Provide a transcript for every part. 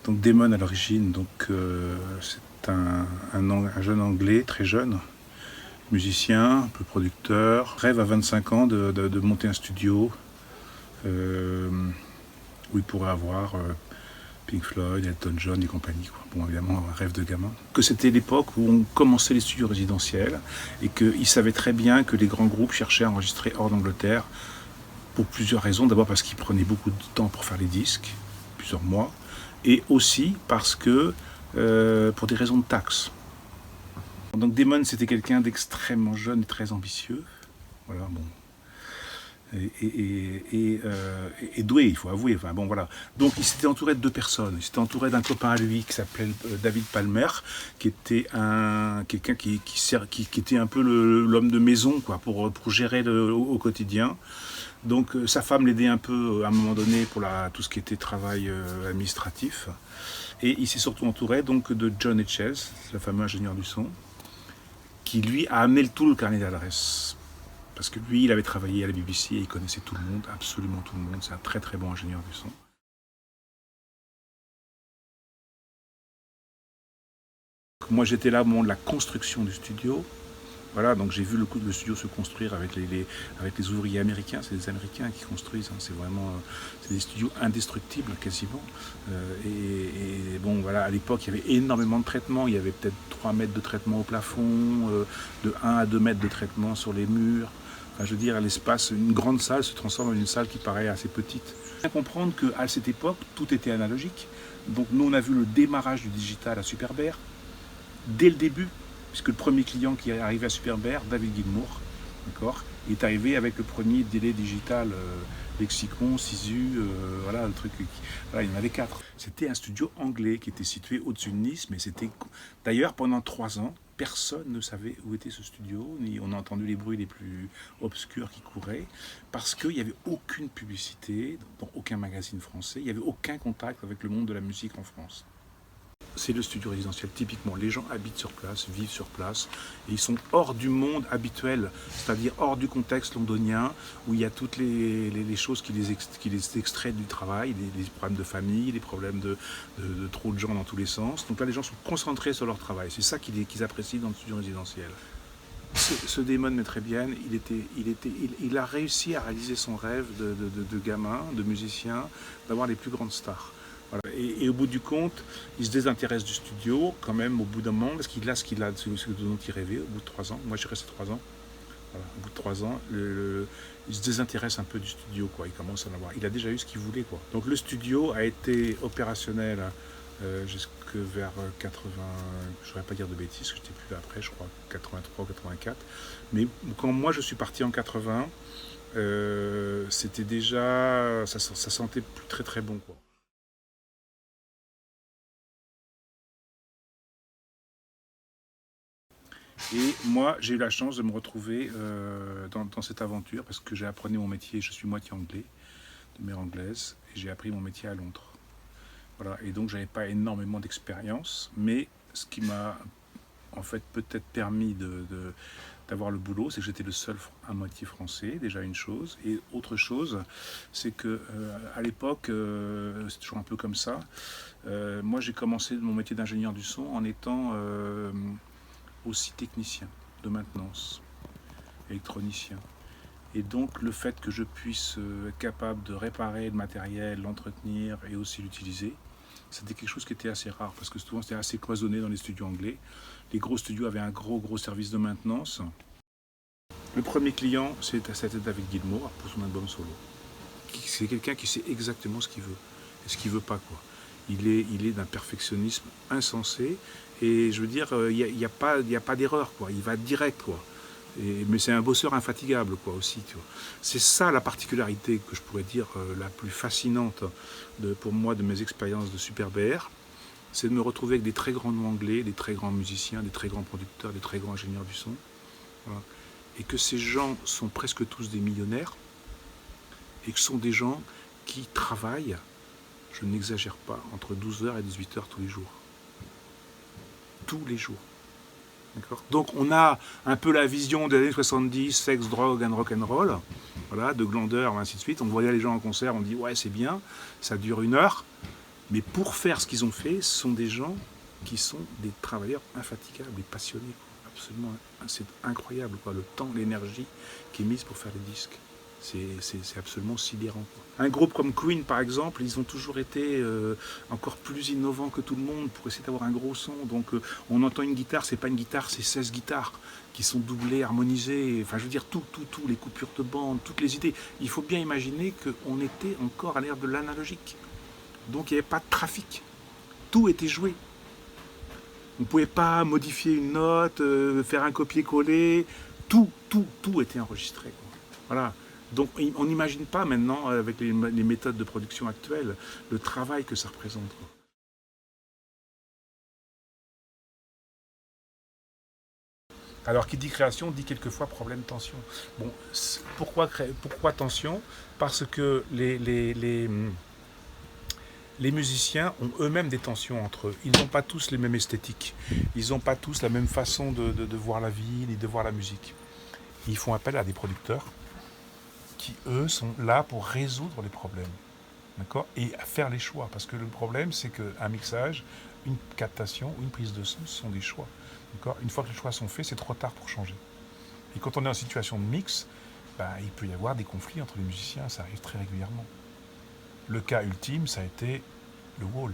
Donc Damon à l'origine, c'est un jeune anglais, très jeune, musicien, un peu producteur, rêve à 25 ans de monter un studio où il pourrait avoir Pink Floyd, Elton John et compagnie, quoi. Bon, évidemment, un rêve de gamin. Que c'était l'époque où on commençait les studios résidentiels et qu'il savait très bien que les grands groupes cherchaient à enregistrer hors d'Angleterre pour plusieurs raisons. D'abord parce qu'ils prenaient beaucoup de temps pour faire les disques, plusieurs mois, et aussi parce que pour des raisons de taxes. Donc Damon, c'était quelqu'un d'extrêmement jeune et très ambitieux. Voilà, bon. Et doué, il faut avouer. Enfin, bon, voilà. Donc il s'était entouré de deux personnes. Il s'était entouré d'un copain à lui qui s'appelait David Palmer, qui était quelqu'un qui était un peu l'homme de maison, quoi, pour gérer au quotidien. Donc sa femme l'aidait un peu à un moment donné pour tout ce qui était travail administratif. Et il s'est surtout entouré donc de John Etches, le fameux ingénieur du son, qui lui a amené tout le carnet d'adresses. Parce que lui, il avait travaillé à la BBC et il connaissait tout le monde, absolument tout le monde. C'est un très très bon ingénieur du son. Moi, j'étais là au moment de la construction du studio. Voilà, donc j'ai vu le studio se construire avec les ouvriers américains. C'est des Américains qui construisent. Hein. C'est des studios indestructibles quasiment. Et bon, voilà, à l'époque, il y avait énormément de traitements. Il y avait peut-être 3 mètres de traitement au plafond, de 1 à 2 mètres de traitement sur les murs. Enfin, je veux dire, l'espace, une grande salle se transforme en une salle qui paraît assez petite. Il faut comprendre qu'à cette époque, tout était analogique. Donc nous, on a vu le démarrage du digital à Super Bear dès le début, puisque le premier client qui est arrivé à Super Bear, David Gilmour, d'accord, il est arrivé avec le premier délai digital, Lexicon, Sisu, voilà, le truc. Voilà, il y en avait 4. C'était un studio anglais qui était situé au-dessus de Nice, mais c'était. D'ailleurs, pendant 3 ans, personne ne savait où était ce studio, ni on a entendu les bruits les plus obscurs qui couraient, parce qu'il n'y avait aucune publicité dans aucun magazine français, il n'y avait aucun contact avec le monde de la musique en France. C'est le studio résidentiel, typiquement. Les gens habitent sur place, vivent sur place, et ils sont hors du monde habituel, c'est-à-dire hors du contexte londonien, où il y a toutes les choses qui les extraient du travail, les problèmes de famille, les problèmes de trop de gens dans tous les sens. Donc là, les gens sont concentrés sur leur travail. C'est ça qu'ils apprécient dans le studio résidentiel. Ce Damon Metrebian, il a réussi à réaliser son rêve de gamin, de musicien, d'avoir les plus grandes stars. Voilà. Et au bout du compte, il se désintéresse du studio quand même au bout d'un moment, parce qu'il a ce dont il rêvait au bout de 3 ans. Moi, j'ai resté 3 ans. Voilà. Au bout de 3 ans, il se désintéresse un peu du studio, quoi. Il commence à en avoir. Il a déjà eu ce qu'il voulait, quoi. Donc le studio a été opérationnel jusque vers 80, je ne saurais pas dire de bêtises, je n'étais plus là après, je crois, 83 ou 84. Mais quand moi je suis parti en 80, c'était déjà, ça sentait plus très très bon, quoi. Et moi, j'ai eu la chance de me retrouver dans cette aventure parce que j'ai appris mon métier, je suis moitié anglais, de mère anglaise, et j'ai appris mon métier à Londres. Voilà, et donc j'avais pas énormément d'expérience, mais ce qui m'a en fait peut-être permis d'avoir le boulot, c'est que j'étais le seul à moitié français, déjà une chose. Et autre chose, c'est que à l'époque, c'est toujours un peu comme ça, moi j'ai commencé mon métier d'ingénieur du son en étant aussi technicien de maintenance, électronicien. Et donc le fait que je puisse être capable de réparer le matériel, l'entretenir et aussi l'utiliser, c'était quelque chose qui était assez rare parce que souvent c'était assez cloisonné dans les studios anglais. Les gros studios avaient un gros service de maintenance. Le premier client, c'était David Gilmour pour son album solo. C'est quelqu'un qui sait exactement ce qu'il veut et ce qu'il veut pas, quoi. Il est d'un perfectionnisme insensé et je veux dire, il n'y a pas d'erreur, quoi. Il va direct, quoi. Mais c'est un bosseur infatigable, quoi, aussi. C'est ça la particularité que je pourrais dire la plus fascinante pour moi de mes expériences de Super BR, c'est de me retrouver avec des très grands noms anglais, des très grands musiciens, des très grands producteurs, des très grands ingénieurs du son. Voilà. Et que ces gens sont presque tous des millionnaires et que ce sont des gens qui travaillent, je n'exagère pas, entre 12h et 18h tous les jours. Tous les jours. Donc on a un peu la vision des années 70, sexe, drogue and rock'n'roll, voilà, de glandeur, ainsi de suite. On voyait les gens en concert, on dit ouais c'est bien, ça dure 1 heure, Mais pour faire ce qu'ils ont fait, ce sont des gens qui sont des travailleurs infatigables, des passionnés. Absolument, c'est incroyable, quoi, le temps, l'énergie qui est mise pour faire des disques. C'est absolument sidérant, quoi. Un groupe comme Queen, par exemple, ils ont toujours été encore plus innovants que tout le monde pour essayer d'avoir un gros son. Donc on entend une guitare, c'est pas une guitare, c'est 16 guitares qui sont doublées, harmonisées. Enfin, je veux dire, tout, les coupures de bande, toutes les idées. Il faut bien imaginer qu'on était encore à l'ère de l'analogique. Donc il n'y avait pas de trafic. Tout était joué. On ne pouvait pas modifier une note, faire un copier-coller. Tout était enregistré, quoi. Voilà. Donc on n'imagine pas maintenant, avec les méthodes de production actuelles, le travail que ça représente, quoi. Alors qui dit création dit quelquefois problème tension. Bon, pourquoi tension? Parce que les musiciens ont eux-mêmes des tensions entre eux. Ils n'ont pas tous les mêmes esthétiques. Ils n'ont pas tous la même façon de voir la vie et de voir la musique. Ils font appel à des producteurs qui, eux, sont là pour résoudre les problèmes. D'accord? Et à faire les choix. Parce que le problème, c'est qu'un mixage, une captation ou une prise de son, ce sont des choix. D'accord? Une fois que les choix sont faits, c'est trop tard pour changer. Et quand on est en situation de mix, il peut y avoir des conflits entre les musiciens. Ça arrive très régulièrement. Le cas ultime, ça a été le Wall,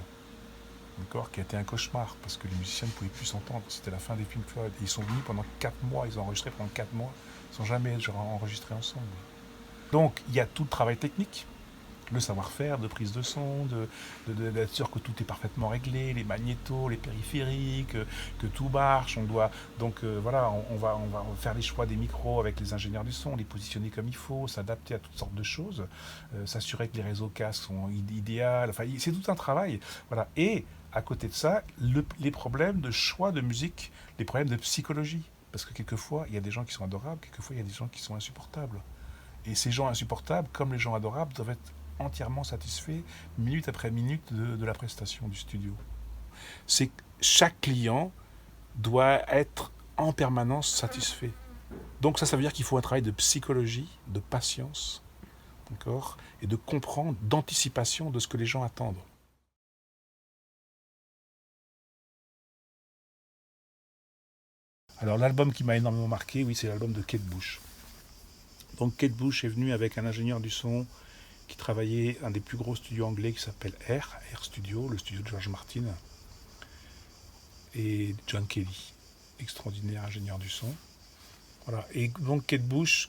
d'accord, qui a été un cauchemar, parce que les musiciens ne pouvaient plus s'entendre. C'était la fin des Pink Floyd. Et ils sont venus pendant 4 mois, ils ont enregistré pendant 4 mois, sans jamais enregistrer ensemble. Donc, il y a tout le travail technique, le savoir-faire de prise de son, d'être sûr que tout est parfaitement réglé, les magnétos, les périphériques, que tout marche. On doit donc on va faire les choix des micros avec les ingénieurs du son, les positionner comme il faut, s'adapter à toutes sortes de choses, s'assurer que les réseaux casques sont idéaux. Enfin, c'est tout un travail. Voilà. Et à côté de ça, les problèmes de choix de musique, les problèmes de psychologie, parce que quelquefois il y a des gens qui sont adorables, quelquefois il y a des gens qui sont insupportables. Et ces gens insupportables, comme les gens adorables, doivent être entièrement satisfait minute après minute de la prestation du studio. C'est que chaque client doit être en permanence satisfait. Donc ça veut dire qu'il faut un travail de psychologie, de patience, d'accord, et de comprendre, d'anticipation de ce que les gens attendent. Alors l'album qui m'a énormément marqué, oui, c'est l'album de Kate Bush. Donc Kate Bush est venue avec un ingénieur du son qui travaillait un des plus gros studios anglais qui s'appelle Air Studio, le studio de George Martin, et John Kelly, extraordinaire ingénieur du son. Voilà. Et donc Kate Bush,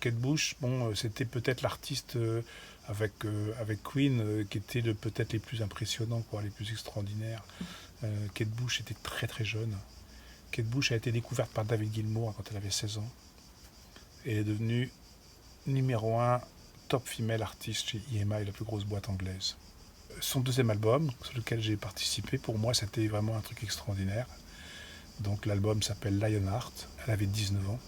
bon, c'était peut-être l'artiste avec Queen qui était peut-être les plus impressionnants, quoi, les plus extraordinaires. Kate Bush était très très jeune. Kate Bush a été découverte par David Gilmour quand elle avait 16 ans. Et elle est devenue numéro 1 top female artiste chez EMI, la plus grosse boîte anglaise. Son deuxième album, sur lequel j'ai participé, pour moi, c'était vraiment un truc extraordinaire. Donc l'album s'appelle Lionheart, elle avait 19 ans.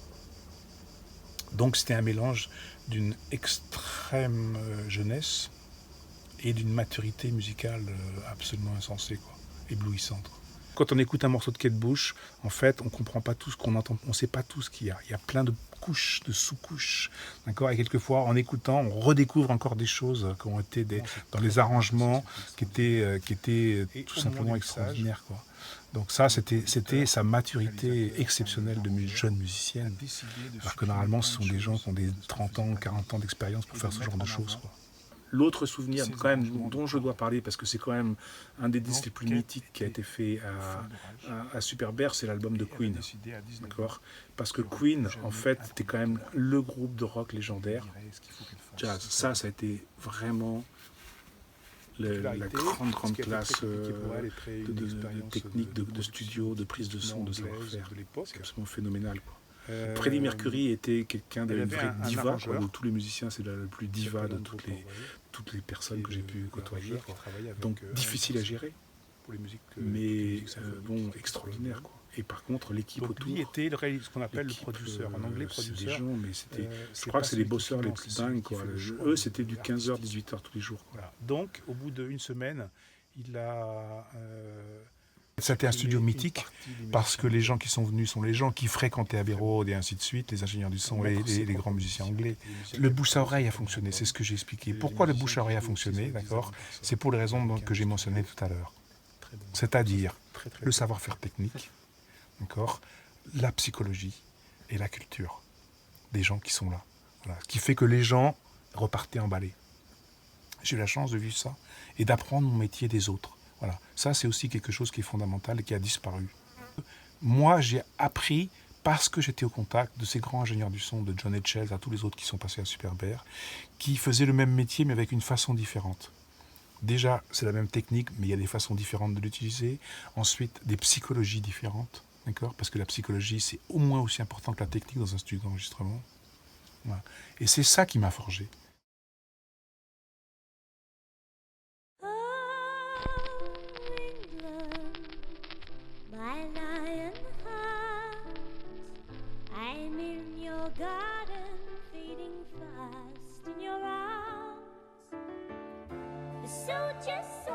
Donc c'était un mélange d'une extrême jeunesse et d'une maturité musicale absolument insensée, quoi, éblouissante. Quand on écoute un morceau de Kate Bush, en fait, on ne comprend pas tout ce qu'on entend, on ne sait pas tout ce qu'il y a. Il y a plein de couches, de sous-couches, d'accord. Et quelquefois, en écoutant, on redécouvre encore des choses qui ont été dans les arrangements qui étaient tout simplement extraordinaires, quoi. Donc ça, c'était sa maturité exceptionnelle de jeune musicienne. Alors que normalement, ce sont des gens qui ont des 30 ans, 40 ans d'expérience pour faire ce genre de choses, quoi. L'autre souvenir quand même dont je dois parler, parce que c'est quand même un des disques les plus mythiques qui a été fait à Super Bear, c'est l'album de Queen, d'accord. Parce que Queen, en fait, était quand même le groupe de rock légendaire jazz. Ça a été vraiment la grande classe de technique, de studio, de prise de son, de savoir-faire. C'est absolument phénoménal, quoi. Freddie Mercury était quelqu'un d'une vraie diva, quoi. De tous les musiciens, c'est le plus diva de toutes les personnes que j'ai pu côtoyer. Donc difficile à gérer, mais bon, extraordinaire, quoi. Et par contre, l'équipe autour était ce qu'on appelle le producteur. En anglais, producteur. Mais je crois que c'est les bosseurs les plus dingues, quoi. Eux, c'était du 15h, 18h tous les jours, quoi. Donc, au bout d'une semaine, il a C'était un studio mythique parce que les gens qui sont venus sont les gens qui fréquentaient Abbey Road et ainsi de suite, les ingénieurs du son et les grands musiciens anglais. Le bouche à oreille a fonctionné, c'est ce que j'ai expliqué. Pourquoi le bouche à oreille a fonctionné, d'accord? C'est pour les raisons que j'ai mentionnées tout à l'heure. C'est-à-dire le savoir-faire technique, d'accord, la psychologie et la culture des gens qui sont là. Voilà. Ce qui fait que les gens repartaient emballés. J'ai eu la chance de vivre ça et d'apprendre mon métier des autres. Voilà. Ça, c'est aussi quelque chose qui est fondamental et qui a disparu. Moi, j'ai appris parce que j'étais au contact de ces grands ingénieurs du son, de John Etchells, à tous les autres qui sont passés à Super Bear, qui faisaient le même métier mais avec une façon différente. Déjà, c'est la même technique, mais il y a des façons différentes de l'utiliser. Ensuite, des psychologies différentes, d'accord? Parce que la psychologie, c'est au moins aussi important que la technique dans un studio d'enregistrement. Voilà. Et c'est ça qui m'a forgé. Garden fading fast in your arms. The soldiers so